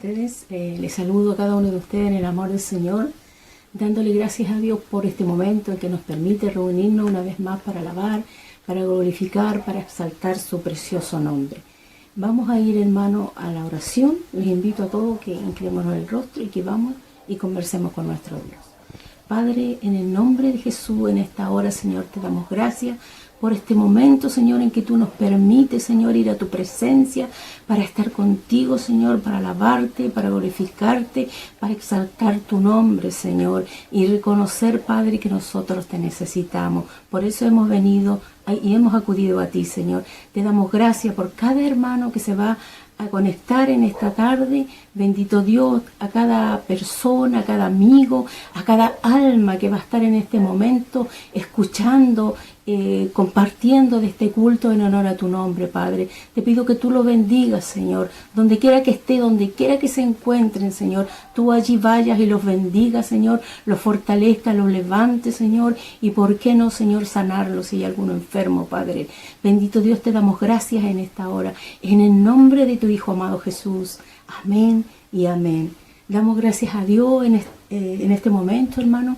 ustedes. Les saludo a cada uno de ustedes en el amor del Señor, dándole gracias a Dios por este momento en que nos permite reunirnos una vez más para alabar, para glorificar, para exaltar su precioso nombre. Vamos a ir, hermano, a la oración. Les invito a todos que inclinémonos el rostro y que vamos y conversemos con nuestro Dios. Padre, en el nombre de Jesús, en esta hora, Señor, te damos gracias por este momento, Señor, en que tú nos permites, Señor, ir a tu presencia para estar contigo, Señor, para alabarte, para glorificarte, para exaltar tu nombre, Señor, y reconocer, Padre, que nosotros te necesitamos. Por eso hemos venido y hemos acudido a ti, Señor. Te damos gracias por cada hermano que se va a conectar en esta tarde. Bendito Dios, a cada persona, a cada amigo, a cada alma que va a estar en este momento escuchando, compartiendo de este culto en honor a tu nombre, Padre. Te pido que tú lo bendigas, Señor, donde quiera que esté, donde quiera que se encuentren, Señor. Tú allí vayas y los bendigas, Señor, los fortalezcas, los levantes, Señor, y por qué no, Señor, sanarlos si hay alguno enfermo, Padre. Bendito Dios, te damos gracias en esta hora, en el nombre de tu Hijo amado Jesús. Amén y amén. Damos gracias a Dios en este momento, hermano,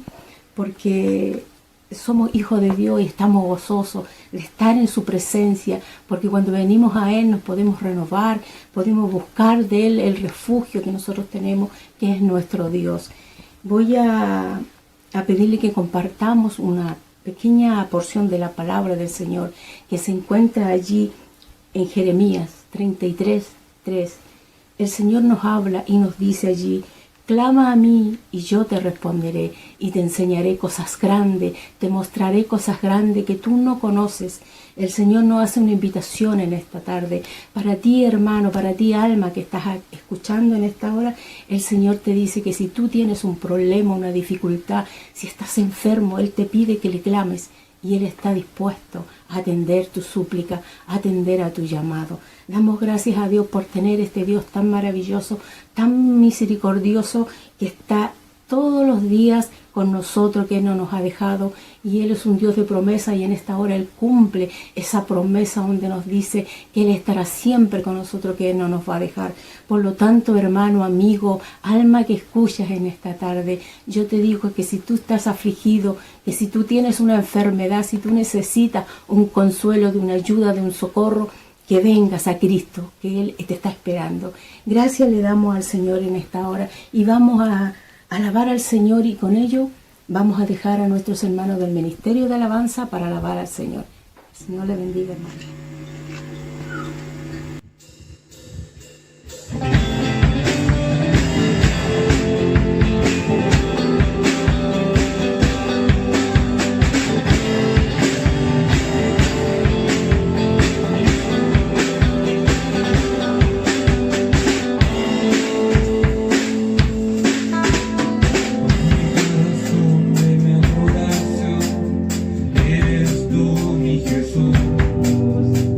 porque somos hijos de Dios y estamos gozosos de estar en su presencia, porque cuando venimos a Él nos podemos renovar, podemos buscar de Él el refugio que nosotros tenemos, que es nuestro Dios. Voy a pedirle que compartamos una pequeña porción de la palabra del Señor que se encuentra allí en Jeremías 33:3. El Señor nos habla y nos dice allí: clama a mí y yo te responderé y te enseñaré cosas grandes, te mostraré cosas grandes que tú no conoces. El Señor nos hace una invitación en esta tarde. Para ti, hermano, para ti, alma, que estás escuchando en esta hora, el Señor te dice que si tú tienes un problema, una dificultad, si estás enfermo, Él te pide que le clames y Él está dispuesto a atender tu súplica, a atender a tu llamado. Damos gracias a Dios por tener este Dios tan maravilloso, tan misericordioso, que está todos los días con nosotros, que Él no nos ha dejado, y Él es un Dios de promesa, y en esta hora Él cumple esa promesa donde nos dice que Él estará siempre con nosotros, que Él no nos va a dejar. Por lo tanto, hermano, amigo, alma que escuchas en esta tarde, yo te digo que si tú estás afligido, que si tú tienes una enfermedad, si tú necesitas un consuelo, de una ayuda, de un socorro, que vengas a Cristo, que Él te está esperando. Gracias le damos al Señor en esta hora y vamos a alabar al Señor, y con ello vamos a dejar a nuestros hermanos del Ministerio de Alabanza para alabar al Señor. El Señor le bendiga, hermano. Eres tú, mi Jesús.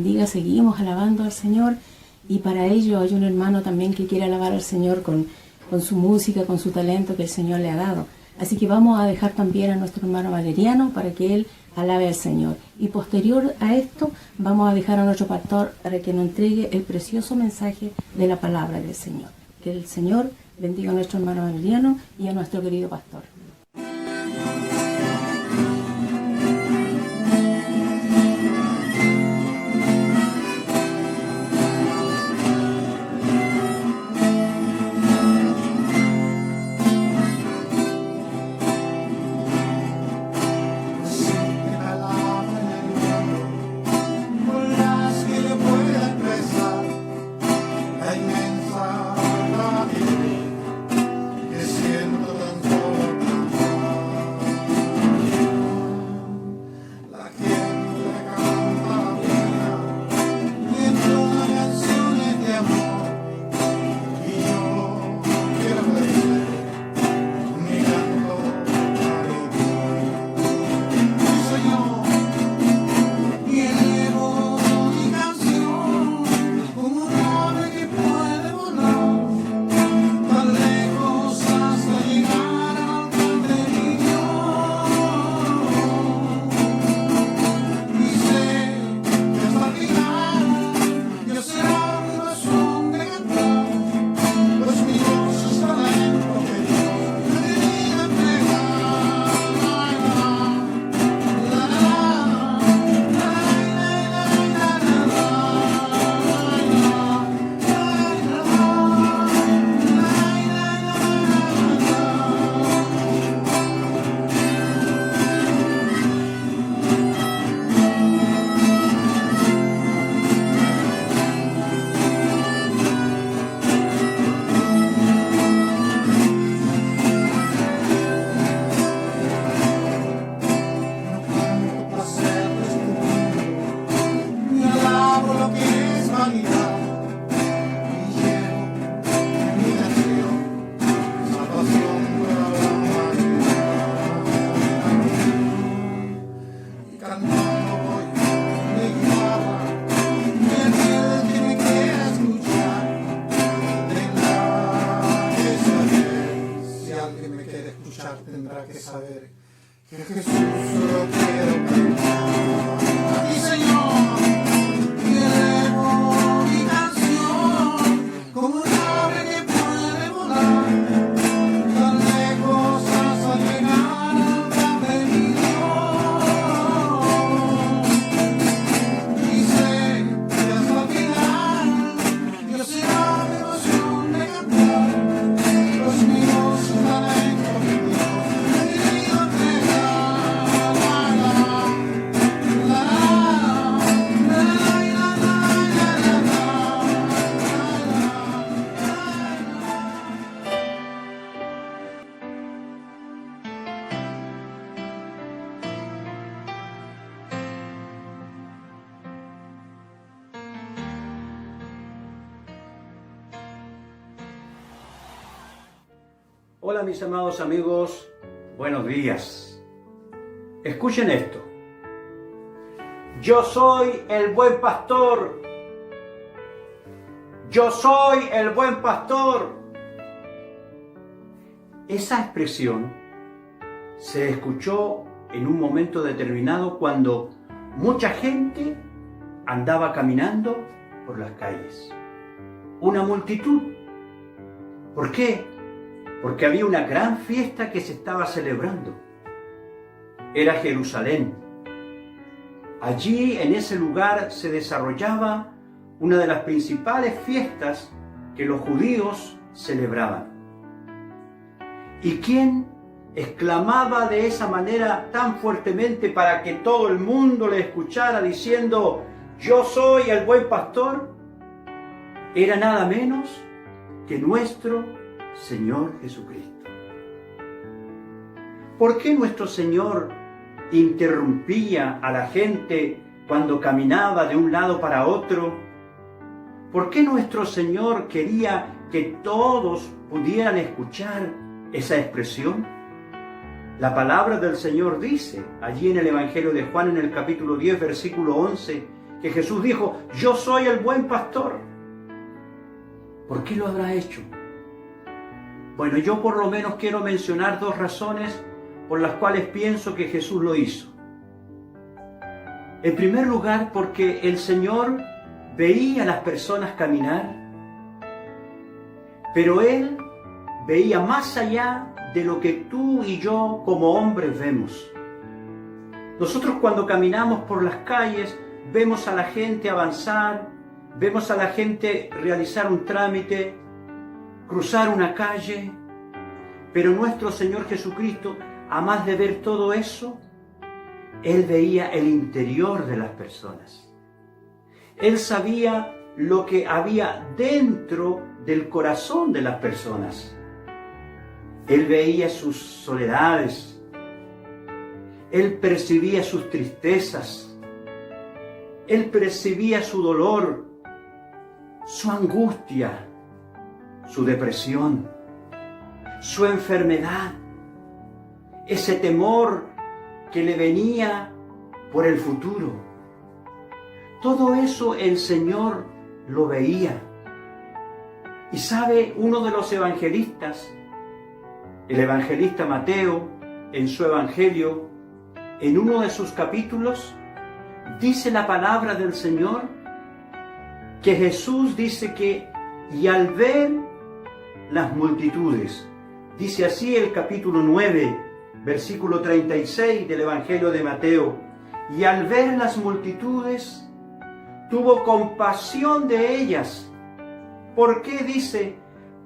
bendiga. Seguimos alabando al Señor y para ello hay un hermano también que quiere alabar al Señor con su música, con su talento que el Señor le ha dado. Así que vamos a dejar también a nuestro hermano Valeriano para que él alabe al Señor. Y posterior a esto vamos a dejar a nuestro pastor para que nos entregue el precioso mensaje de la palabra del Señor. Que el Señor bendiga a nuestro hermano Valeriano y a nuestro querido pastor. Tendrá que saber que Jesús solo quiero cantar a ti, Señor, y elevo mi canción como un ave que puede volar tan lejos hasta llegar al plan de mi Dios. Y sé que hasta el final Dios será mi emoción de cantar los míos talentos. Hola mis amados amigos, buenos días. Escuchen esto. Yo soy el buen pastor. Yo soy el buen pastor. Esa expresión se escuchó en un momento determinado cuando mucha gente andaba caminando por las calles. Una multitud. ¿Por qué? Porque había una gran fiesta que se estaba celebrando. Era Jerusalén. Allí, en ese lugar, se desarrollaba una de las principales fiestas que los judíos celebraban. ¿Y quién exclamaba de esa manera tan fuertemente para que todo el mundo le escuchara diciendo: yo soy el buen pastor? Era nada menos que nuestro Señor Jesucristo. ¿Por qué nuestro Señor interrumpía a la gente cuando caminaba de un lado para otro? ¿Por qué nuestro Señor quería que todos pudieran escuchar esa expresión? La palabra del Señor dice, allí en el Evangelio de Juan, en el capítulo 10, versículo 11, que Jesús dijo, yo soy el buen pastor. ¿Por qué lo habrá hecho? Bueno, yo por lo menos quiero mencionar 2 razones por las cuales pienso que Jesús lo hizo. En primer lugar, porque el Señor veía a las personas caminar, pero Él veía más allá de lo que tú y yo como hombres vemos. Nosotros cuando caminamos por las calles, vemos a la gente avanzar, vemos a la gente realizar un trámite, cruzar una calle, pero nuestro Señor Jesucristo, a más de ver todo eso, Él veía el interior de las personas. Él sabía lo que había dentro del corazón de las personas. Él veía sus soledades, Él percibía sus tristezas, Él percibía su dolor, su angustia, su depresión, su enfermedad, ese temor que le venía por el futuro. Todo eso el Señor lo veía. Y sabe, uno de los evangelistas, el evangelista Mateo, en su evangelio, en uno de sus capítulos, dice la palabra del Señor, que Jesús dice que, y al ver las multitudes, dice así el capítulo 9, versículo 36 del evangelio de Mateo, y al ver las multitudes, tuvo compasión de ellas. ¿Por qué dice?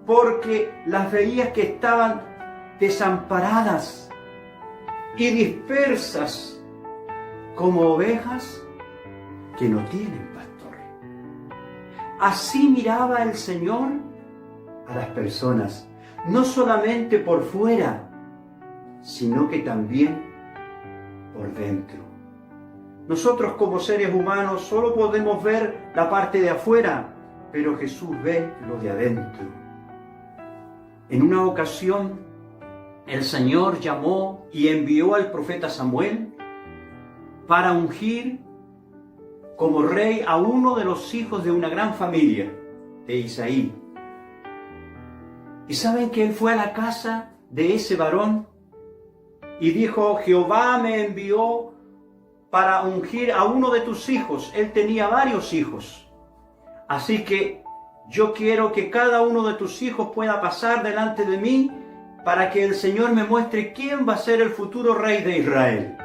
Porque las veía que estaban desamparadas y dispersas como ovejas que no tienen pastor. Así miraba el Señor a las personas, no solamente por fuera, sino que también por dentro. Nosotros como seres humanos solo podemos ver la parte de afuera, pero Jesús ve lo de adentro. En una ocasión, el Señor llamó y envió al profeta Samuel para ungir como rey a uno de los hijos de una gran familia, de Isaí. ¿Y saben que él fue a la casa de ese varón y dijo, Jehová me envió para ungir a uno de tus hijos? Él tenía varios hijos. Así que yo quiero que cada uno de tus hijos pueda pasar delante de mí para que el Señor me muestre quién va a ser el futuro rey de Israel.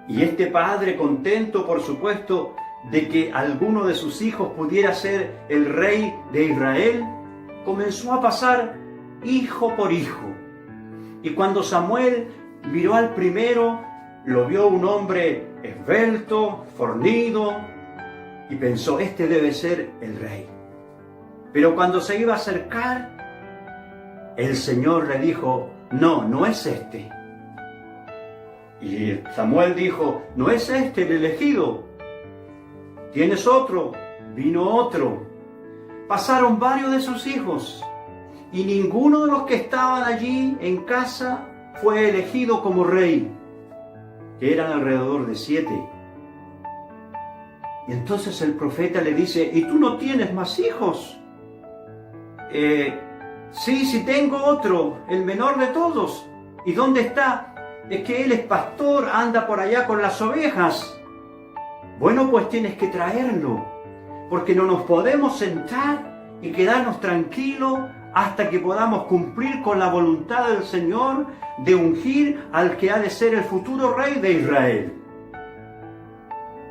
Y este padre, contento por supuesto de que alguno de sus hijos pudiera ser el rey de Israel, comenzó a pasar hijo por hijo. Y cuando Samuel miró al primero, lo vio un hombre esbelto, fornido, y pensó, este debe ser el rey. Pero cuando se iba a acercar, el Señor le dijo, no, no es este. Y Samuel dijo, no es este el elegido. ¿Tienes otro? Vino otro. Pasaron varios de sus hijos, y ninguno de los que estaban allí en casa fue elegido como rey, que eran alrededor de 7. Y entonces el profeta le dice, ¿y tú no tienes más hijos? Sí tengo otro, el menor de todos. ¿Y dónde está? Es que él es pastor, anda por allá con las ovejas. Bueno, pues tienes que traerlo, porque no nos podemos sentar y quedarnos tranquilos hasta que podamos cumplir con la voluntad del Señor de ungir al que ha de ser el futuro rey de Israel.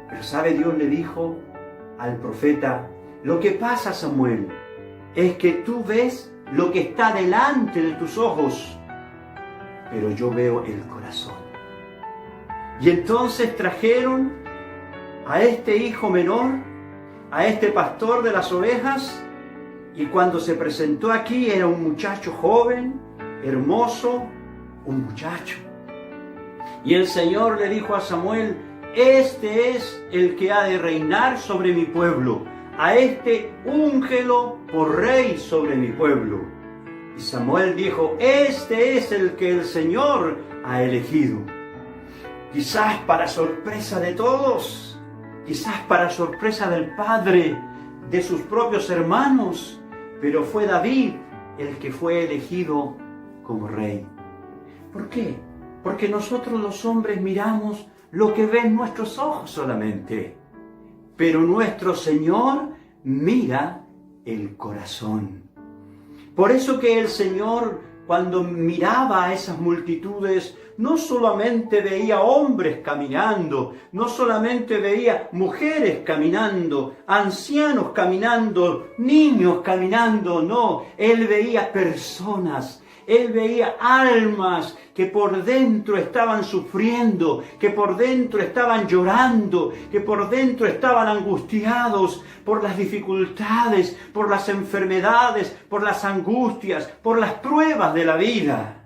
Pero ¿sabe? Dios le dijo al profeta, lo que pasa, Samuel, es que tú ves lo que está delante de tus ojos, pero yo veo el corazón. Y entonces trajeron a este hijo menor, a este pastor de las ovejas, y cuando se presentó aquí era un muchacho joven, hermoso, un muchacho. Y el Señor le dijo a Samuel, este es el que ha de reinar sobre mi pueblo, a este úngelo por rey sobre mi pueblo. Y Samuel dijo, este es el que el Señor ha elegido. Quizás para sorpresa de todos, quizás para sorpresa del padre, de sus propios hermanos, pero fue David el que fue elegido como rey. ¿Por qué? Porque nosotros los hombres miramos lo que ven nuestros ojos solamente, pero nuestro Señor mira el corazón. Por eso que el Señor, cuando miraba a esas multitudes, no solamente veía hombres caminando, no solamente veía mujeres caminando, ancianos caminando, niños caminando, no, Él veía personas, Él veía almas que por dentro estaban sufriendo, que por dentro estaban llorando, que por dentro estaban angustiados por las dificultades, por las enfermedades, por las angustias, por las pruebas de la vida.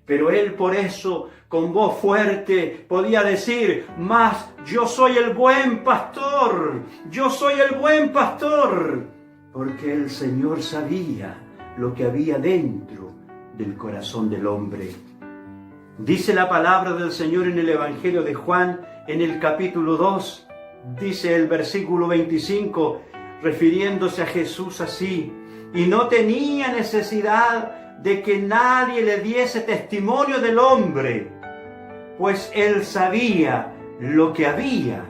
Pero Él por eso, con voz fuerte, podía decir: mas yo soy el buen pastor, yo soy el buen pastor. Porque el Señor sabía lo que había dentro del corazón del hombre. Dice la palabra del Señor en el Evangelio de Juan, en el capítulo 2, dice el versículo 25, refiriéndose a Jesús así: y no tenía necesidad de que nadie le diese testimonio del hombre, pues Él sabía lo que había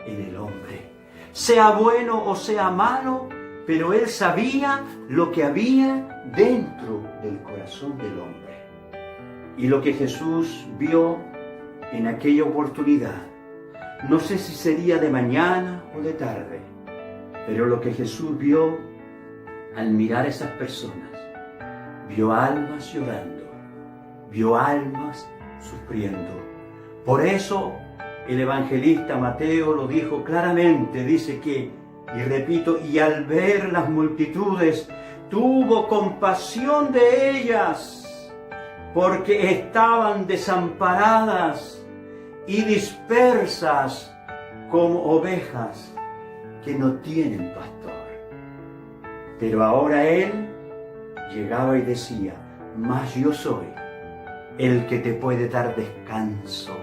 en el hombre, sea bueno o sea malo, pero Él sabía lo que había dentro del corazón del hombre. Y lo que Jesús vio en aquella oportunidad, no sé si sería de mañana o de tarde, pero lo que Jesús vio al mirar a esas personas, vio almas llorando, vio almas sufriendo. Por eso el evangelista Mateo lo dijo claramente, dice que, y repito, y al ver las multitudes, tuvo compasión de ellas, porque estaban desamparadas y dispersas como ovejas que no tienen pastor. Pero ahora Él llegaba y decía: mas yo soy el que te puede dar descanso.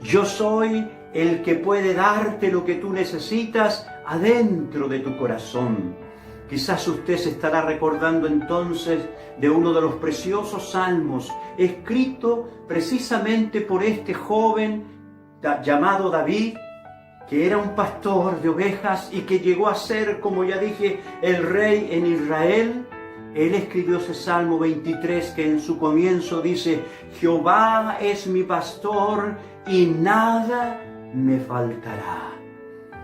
Yo soy el que puede darte lo que tú necesitas adentro de tu corazón. Quizás usted se estará recordando entonces de uno de los preciosos salmos, escrito precisamente por este joven llamado David, que era un pastor de ovejas y que llegó a ser, como ya dije, el rey en Israel. Él escribió ese Salmo 23 que en su comienzo dice: Jehová es mi pastor y nada me faltará.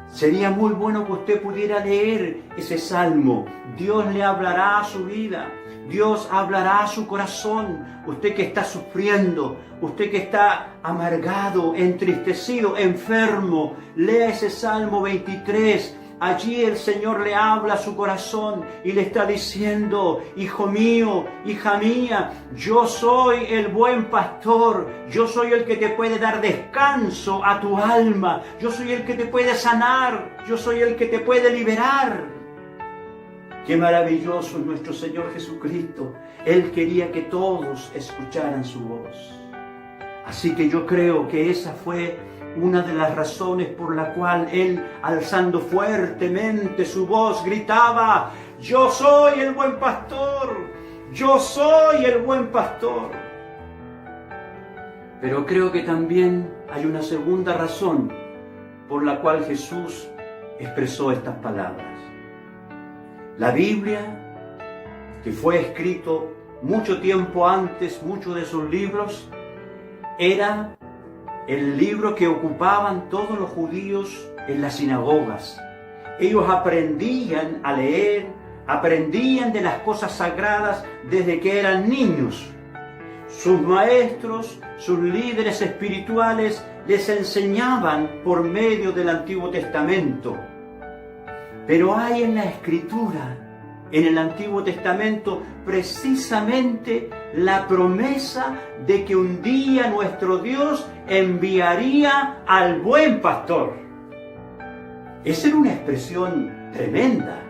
Sería muy bueno que usted pudiera leer ese Salmo. Dios le hablará a su vida, Dios hablará a su corazón. Usted que está sufriendo, usted que está amargado, entristecido, enfermo, lea ese Salmo 23. Allí el Señor le habla a su corazón y le está diciendo: hijo mío, hija mía, yo soy el buen pastor, yo soy el que te puede dar descanso a tu alma, yo soy el que te puede sanar, yo soy el que te puede liberar. Qué maravilloso es nuestro Señor Jesucristo. Él quería que todos escucharan su voz. Así que yo creo que esa fue una de las razones por la cual Él, alzando fuertemente su voz, gritaba: yo soy el buen pastor, yo soy el buen pastor. Pero creo que también hay una segunda razón por la cual Jesús expresó estas palabras. La Biblia, que fue escrito mucho tiempo antes, muchos de sus libros, era el libro que ocupaban todos los judíos en las sinagogas. Ellos aprendían a leer, aprendían de las cosas sagradas desde que eran niños. Sus maestros, sus líderes espirituales les enseñaban por medio del Antiguo Testamento. Pero hay en la Escritura, en el Antiguo Testamento, precisamente la promesa de que un día nuestro Dios enviaría al buen pastor. Esa era una expresión tremenda.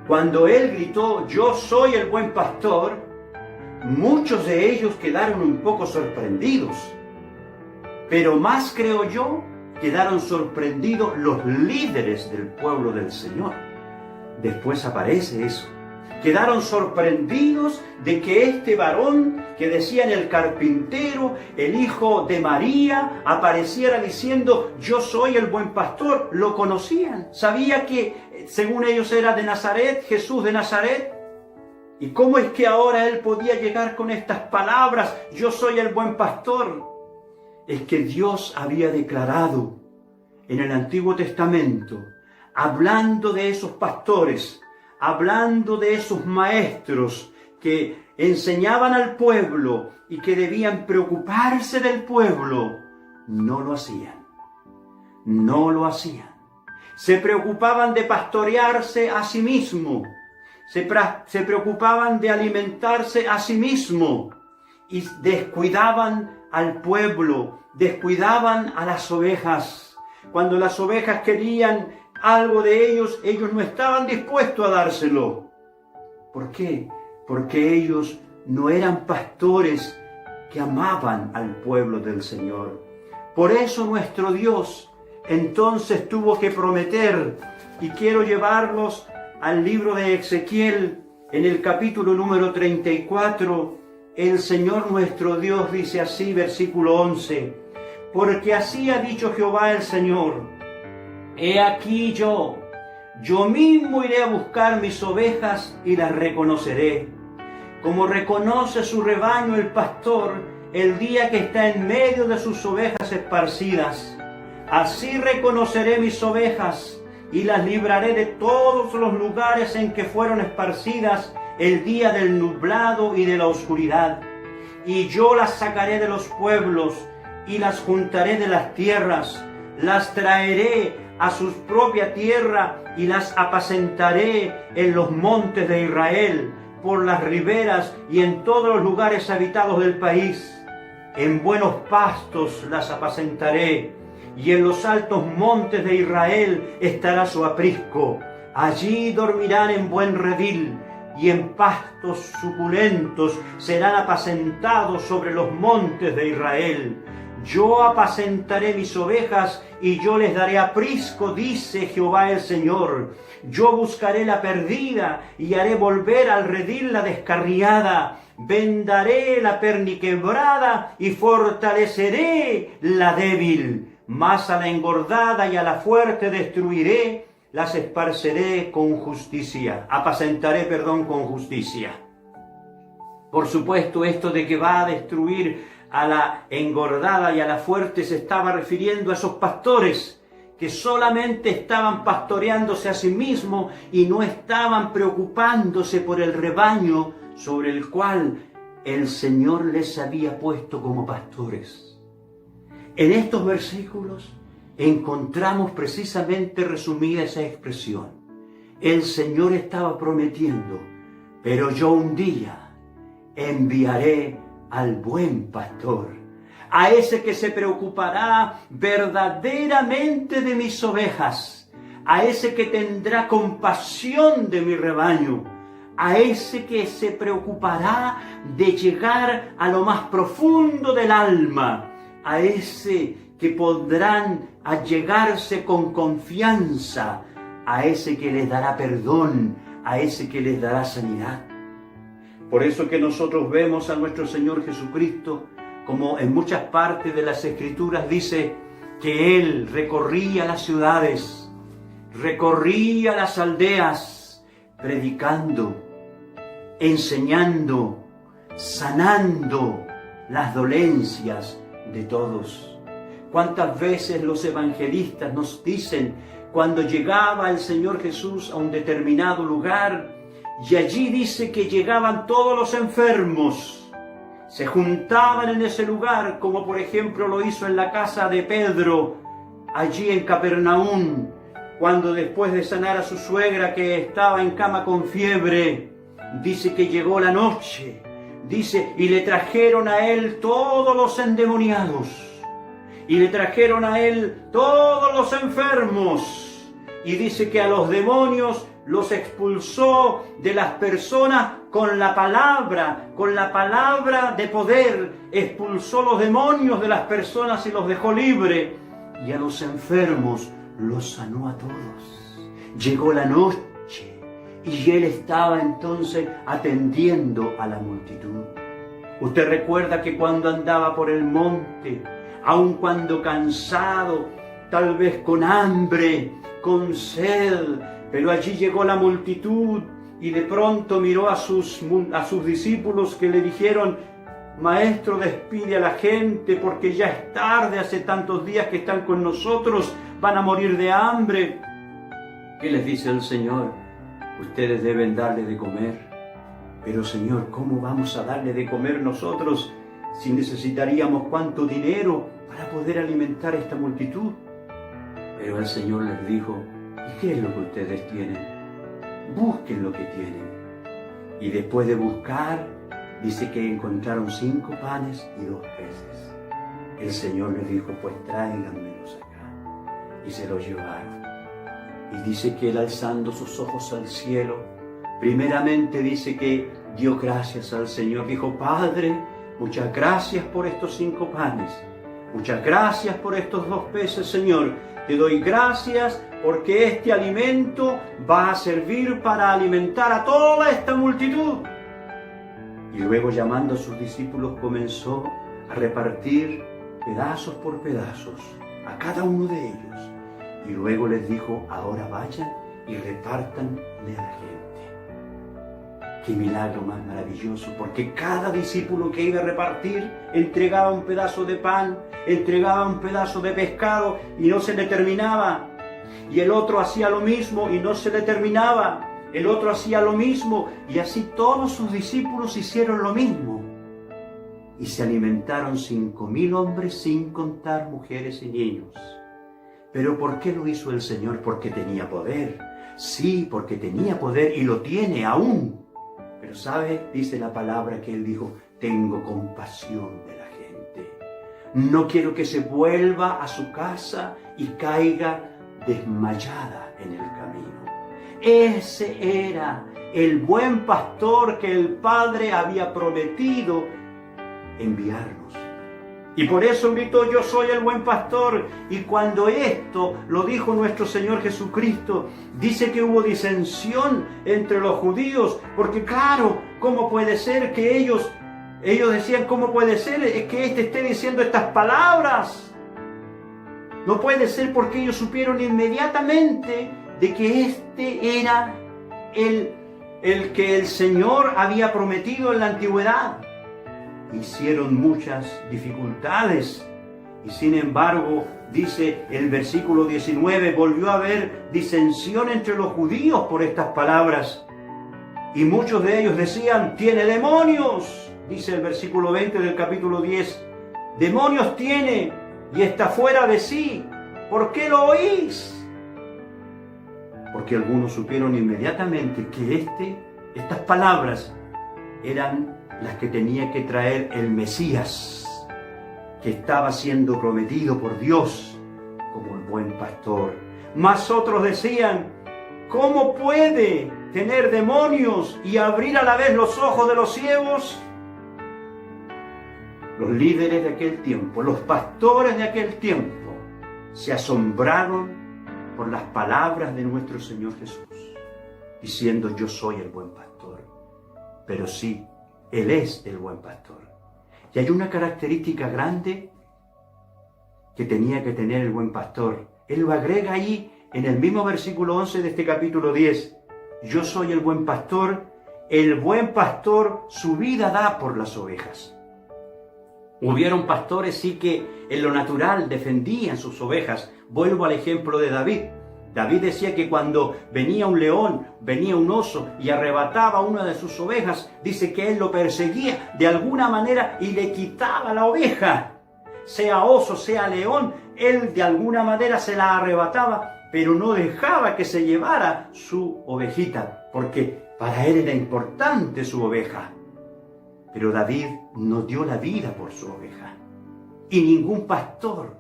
Cuando Él gritó: yo soy el buen pastor, muchos de ellos quedaron un poco sorprendidos. Pero más creo yo quedaron sorprendidos los líderes del pueblo del Señor. Después aparece eso. Quedaron sorprendidos de que este varón, que decían el carpintero, el hijo de María, apareciera diciendo: yo soy el buen pastor. Lo conocían. Sabía que según ellos era de Nazaret, Jesús de Nazaret. ¿Y cómo es que ahora él podía llegar con estas palabras: yo soy el buen pastor? Es que Dios había declarado en el Antiguo Testamento, hablando de esos pastores, hablando de esos maestros que enseñaban al pueblo y que debían preocuparse del pueblo, no lo hacían. No lo hacían. Se preocupaban de pastorearse a sí mismo. Se preocupaban de alimentarse a sí mismo. Y descuidaban al pueblo, descuidaban a las ovejas. Cuando las ovejas querían algo de ellos, ellos no estaban dispuestos a dárselo. ¿Por qué? Porque ellos no eran pastores que amaban al pueblo del Señor. Por eso nuestro Dios entonces tuvo que prometer, y quiero llevarlos al libro de Ezequiel, en el capítulo número 34, el Señor nuestro Dios dice así, versículo 11: porque así ha dicho Jehová el Señor, he aquí yo mismo iré a buscar mis ovejas y las reconoceré, como reconoce su rebaño el pastor el día que está en medio de sus ovejas esparcidas. Así reconoceré mis ovejas y las libraré de todos los lugares en que fueron esparcidas el día del nublado y de la oscuridad. Y yo las sacaré de los pueblos y las juntaré de las tierras, las traeré a su propia tierra y las apacentaré en los montes de Israel, por las riberas y en todos los lugares habitados del país. En buenos pastos las apacentaré, y en los altos montes de Israel estará su aprisco. Allí dormirán en buen redil, y en pastos suculentos serán apacentados sobre los montes de Israel. Yo apacentaré mis ovejas, y yo les daré aprisco, dice Jehová el Señor. Yo buscaré la perdida, y haré volver al redil la descarriada. Vendaré la perniquebrada, y fortaleceré la débil. Mas a la engordada y a la fuerte destruiré, las esparceré con justicia. Apacentaré, con justicia. Por supuesto, esto de que va a destruir a la engordada y a la fuerte se estaba refiriendo a esos pastores que solamente estaban pastoreándose a sí mismos y no estaban preocupándose por el rebaño sobre el cual el Señor les había puesto como pastores. En estos versículos encontramos precisamente resumida esa expresión. El Señor estaba prometiendo: pero yo un día enviaré al buen pastor, a ese que se preocupará verdaderamente de mis ovejas, a ese que tendrá compasión de mi rebaño, a ese que se preocupará de llegar a lo más profundo del alma, a ese que podrán allegarse con confianza, a ese que les dará perdón, a ese que les dará sanidad. Por eso que nosotros vemos a nuestro Señor Jesucristo, como en muchas partes de las Escrituras dice que Él recorría las ciudades, recorría las aldeas, predicando, enseñando, sanando las dolencias de todos. ¿Cuántas veces los evangelistas nos dicen cuando llegaba el Señor Jesús a un determinado lugar y allí dice que llegaban todos los enfermos, se juntaban en ese lugar, como por ejemplo lo hizo en la casa de Pedro, allí en Capernaum, cuando después de sanar a su suegra que estaba en cama con fiebre, dice que llegó la noche, dice, y le trajeron a él todos los endemoniados, y le trajeron a él todos los enfermos, y dice que a los demonios los expulsó de las personas con la palabra de poder, expulsó los demonios de las personas y los dejó libre. y a los enfermos los sanó a todos. Llegó la noche y Él estaba entonces atendiendo a la multitud. Usted recuerda que cuando andaba por el monte, aun cuando cansado, tal vez con hambre, con sed, pero allí llegó la multitud y de pronto miró a sus discípulos que le dijeron: Maestro, despide a la gente porque ya es tarde, hace tantos días que están con nosotros, van a morir de hambre. ¿Qué les dice el Señor? Ustedes deben darle de comer. Pero Señor, ¿cómo vamos a darle de comer nosotros si necesitaríamos cuánto dinero para poder alimentar a esta multitud? Pero el Señor les dijo: ¿y qué es lo que ustedes tienen? Busquen lo que tienen. Y después de buscar, dice que encontraron 5 panes y 2 peces. El Señor les dijo: pues tráiganmelos acá. Y se los llevaron. Y dice que Él, alzando sus ojos al cielo, primeramente dice que dio gracias al Señor. Dijo: Padre, muchas gracias por estos 5 panes. Muchas gracias por estos 2 peces, Señor. Te doy gracias porque este alimento va a servir para alimentar a toda esta multitud. Y luego, llamando a sus discípulos, comenzó a repartir pedazos por pedazos a cada uno de ellos. Y luego les dijo: ahora vayan y repártanle a la gente. Qué milagro más maravilloso, porque cada discípulo que iba a repartir entregaba un pedazo de pan, entregaba un pedazo de pescado y no se le terminaba. Y el otro hacía lo mismo y no se le terminaba. El otro hacía lo mismo y así todos sus discípulos hicieron lo mismo. Y se alimentaron 5,000 hombres, sin contar mujeres y niños. ¿Pero por qué lo hizo el Señor? Porque tenía poder. Sí, porque tenía poder y lo tiene aún. Pero ¿sabe? Dice la palabra que Él dijo: tengo compasión de la gente. No quiero que se vuelva a su casa y caiga desmayada en el camino. Ese era el buen pastor que el Padre había prometido enviarnos. Y por eso gritó: yo soy el buen pastor. Y cuando esto lo dijo nuestro Señor Jesucristo, dice que hubo disensión entre los judíos, porque claro, ¿cómo puede ser que ellos decían: ¿cómo puede ser que éste esté diciendo estas palabras? No puede ser, porque ellos supieron inmediatamente de que este era el que el Señor había prometido en la antigüedad. Hicieron muchas dificultades y sin embargo, dice el versículo 19, volvió a haber disensión entre los judíos por estas palabras. Y muchos de ellos decían: tiene demonios, dice el versículo 20 del capítulo 10. Demonios tiene y está fuera de sí. ¿Por qué lo oís? Porque algunos supieron inmediatamente que estas palabras eran las que tenía que traer el Mesías, que estaba siendo prometido por Dios como el buen pastor. Mas otros decían: ¿cómo puede tener demonios y abrir a la vez los ojos de los ciegos? Los líderes de aquel tiempo, los pastores de aquel tiempo, se asombraron por las palabras de nuestro Señor Jesús, diciendo: yo soy el buen pastor. Pero sí, Él es el buen pastor. Y hay una característica grande que tenía que tener el buen pastor. Él lo agrega ahí en el mismo versículo 11 de este capítulo 10. Yo soy el buen pastor su vida da por las ovejas. Hubieron pastores sí que en lo natural defendían sus ovejas. Vuelvo al ejemplo de David. David decía que cuando venía un león, venía un oso y arrebataba una de sus ovejas, dice que él lo perseguía de alguna manera y le quitaba la oveja. Sea oso, sea león, él de alguna manera se la arrebataba, pero no dejaba que se llevara su ovejita, porque para él era importante su oveja. Pero David no dio la vida por su oveja, y ningún pastor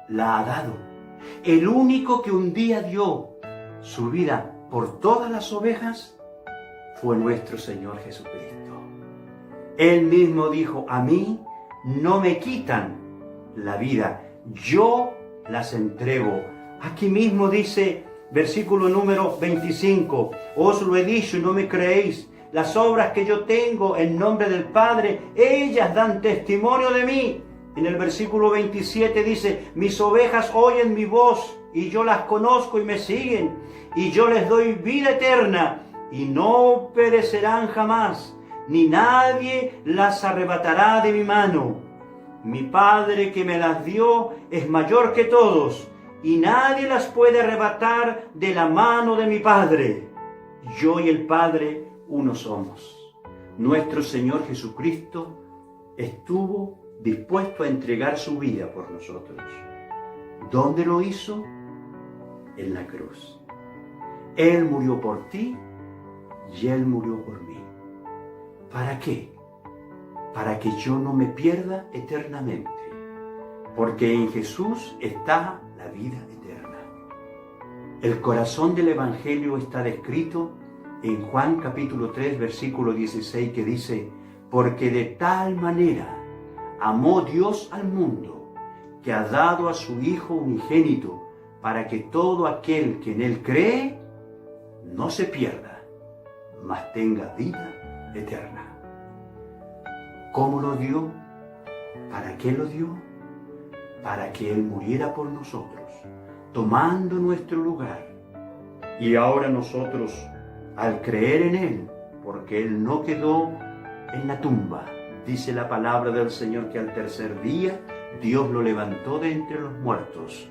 la ha dado. El único que un día dio su vida por todas las ovejas fue nuestro Señor Jesucristo. Él mismo dijo: a mí no me quitan la vida, yo las entrego. Aquí mismo dice, versículo número 25, os lo he dicho y no me creéis. Las obras que yo tengo en nombre del Padre, ellas dan testimonio de mí. En el versículo 27 dice, mis ovejas oyen mi voz y yo las conozco y me siguen. Y yo les doy vida eterna y no perecerán jamás, ni nadie las arrebatará de mi mano. Mi Padre que me las dio es mayor que todos y nadie las puede arrebatar de la mano de mi Padre. Yo y el Padre uno somos. Nuestro Señor Jesucristo estuvo dispuesto a entregar su vida por nosotros. ¿Dónde lo hizo? En la cruz. Él murió por ti y Él murió por mí. ¿Para qué? Para que yo no me pierda eternamente. Porque en Jesús está la vida eterna. El corazón del Evangelio está descrito en Juan capítulo 3, versículo 16, que dice, porque de tal manera amó Dios al mundo, que ha dado a su Hijo unigénito, para que todo aquel que en Él cree, no se pierda, mas tenga vida eterna. ¿Cómo lo dio? ¿Para qué lo dio? Para que Él muriera por nosotros, tomando nuestro lugar. Y ahora nosotros, al creer en Él, porque Él no quedó en la tumba, dice la palabra del Señor que al tercer día Dios lo levantó de entre los muertos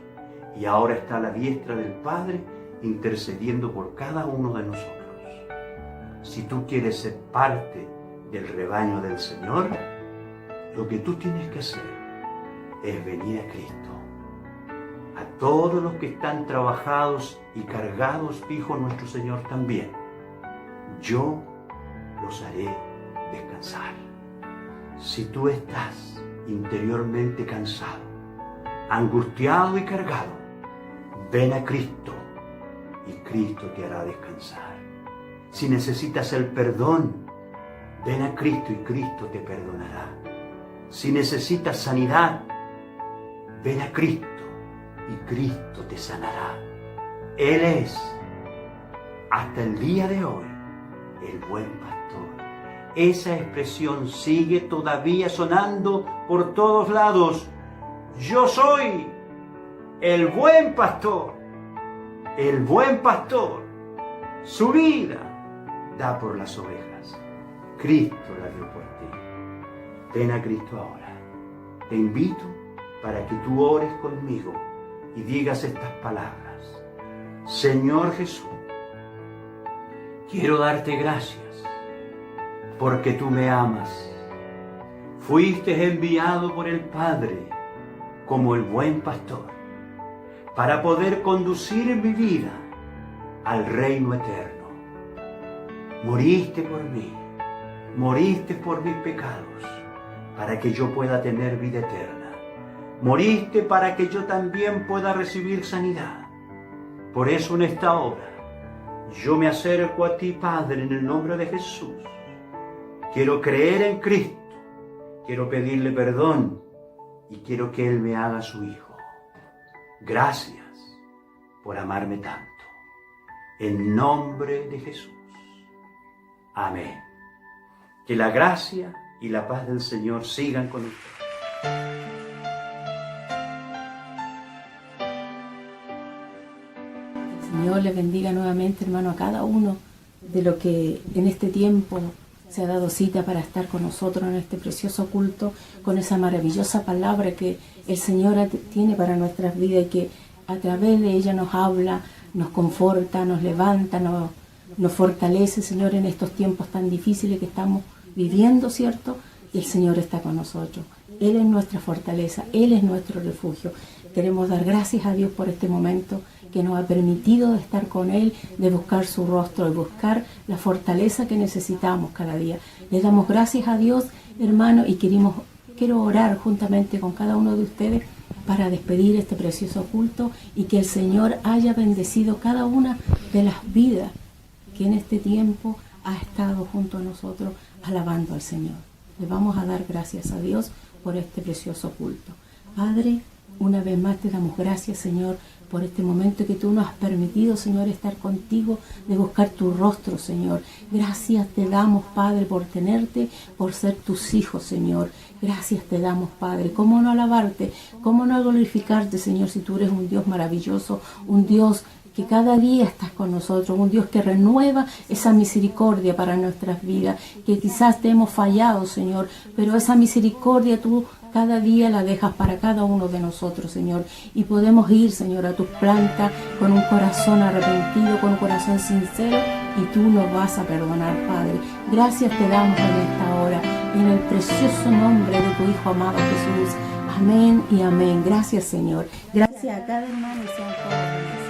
y ahora está a la diestra del Padre intercediendo por cada uno de nosotros. Si tú quieres ser parte del rebaño del Señor, lo que tú tienes que hacer es venir a Cristo. A todos los que están trabajados y cargados, dijo nuestro Señor también, yo los haré descansar. Si tú estás interiormente cansado, angustiado y cargado, ven a Cristo y Cristo te hará descansar. Si necesitas el perdón, ven a Cristo y Cristo te perdonará. Si necesitas sanidad, ven a Cristo y Cristo te sanará. Él es, hasta el día de hoy, el buen pastor. Esa expresión sigue todavía sonando por todos lados. Yo soy el buen pastor. El buen pastor su vida da por las ovejas. Cristo la dio por ti. Ven a Cristo ahora. Te invito para que tú ores conmigo y digas estas palabras. Señor Jesús, quiero darte gracias porque tú me amas. Fuiste enviado por el Padre como el buen pastor para poder conducir mi vida al reino eterno. Moriste por mí, moriste por mis pecados, para que yo pueda tener vida eterna. Moriste para que yo también pueda recibir sanidad. Por eso en esta hora yo me acerco a ti, Padre, en el nombre de Jesús. Quiero creer en Cristo, quiero pedirle perdón y quiero que Él me haga su Hijo. Gracias por amarme tanto. En nombre de Jesús. Amén. Que la gracia y la paz del Señor sigan con ustedes. El Señor les bendiga nuevamente, hermano, a cada uno de lo que en este tiempo se ha dado cita para estar con nosotros en este precioso culto, con esa maravillosa palabra que el Señor tiene para nuestras vidas y que a través de ella nos habla, nos conforta, nos levanta, nos fortalece, Señor, en estos tiempos tan difíciles que estamos viviendo, ¿cierto? Y el Señor está con nosotros. Él es nuestra fortaleza, Él es nuestro refugio. Queremos dar gracias a Dios por este momento que nos ha permitido de estar con Él, de buscar su rostro, de buscar la fortaleza que necesitamos cada día. Le damos gracias a Dios, hermano, y quiero orar juntamente con cada uno de ustedes para despedir este precioso culto y que el Señor haya bendecido cada una de las vidas que en este tiempo ha estado junto a nosotros alabando al Señor. Le vamos a dar gracias a Dios por este precioso culto. Padre, Una vez más te damos gracias, Señor, por este momento que tú nos has permitido, Señor, estar contigo, de buscar tu rostro, Señor. Gracias te damos, Padre, por tenerte, por ser tus hijos, Señor. Gracias te damos, Padre. ¿Cómo no alabarte? ¿Cómo no glorificarte, Señor, si tú eres un Dios maravilloso, un Dios que cada día estás con nosotros, un Dios que renueva esa misericordia para nuestras vidas, que quizás te hemos fallado, Señor, pero esa misericordia tú cada día la dejas para cada uno de nosotros, Señor, y podemos ir, Señor, a tus plantas con un corazón arrepentido, con un corazón sincero, y tú nos vas a perdonar, Padre. Gracias te damos en esta hora, en el precioso nombre de tu Hijo amado Jesús. Amén y amén. Gracias, Señor. Gracias a cada hermano y sean todos.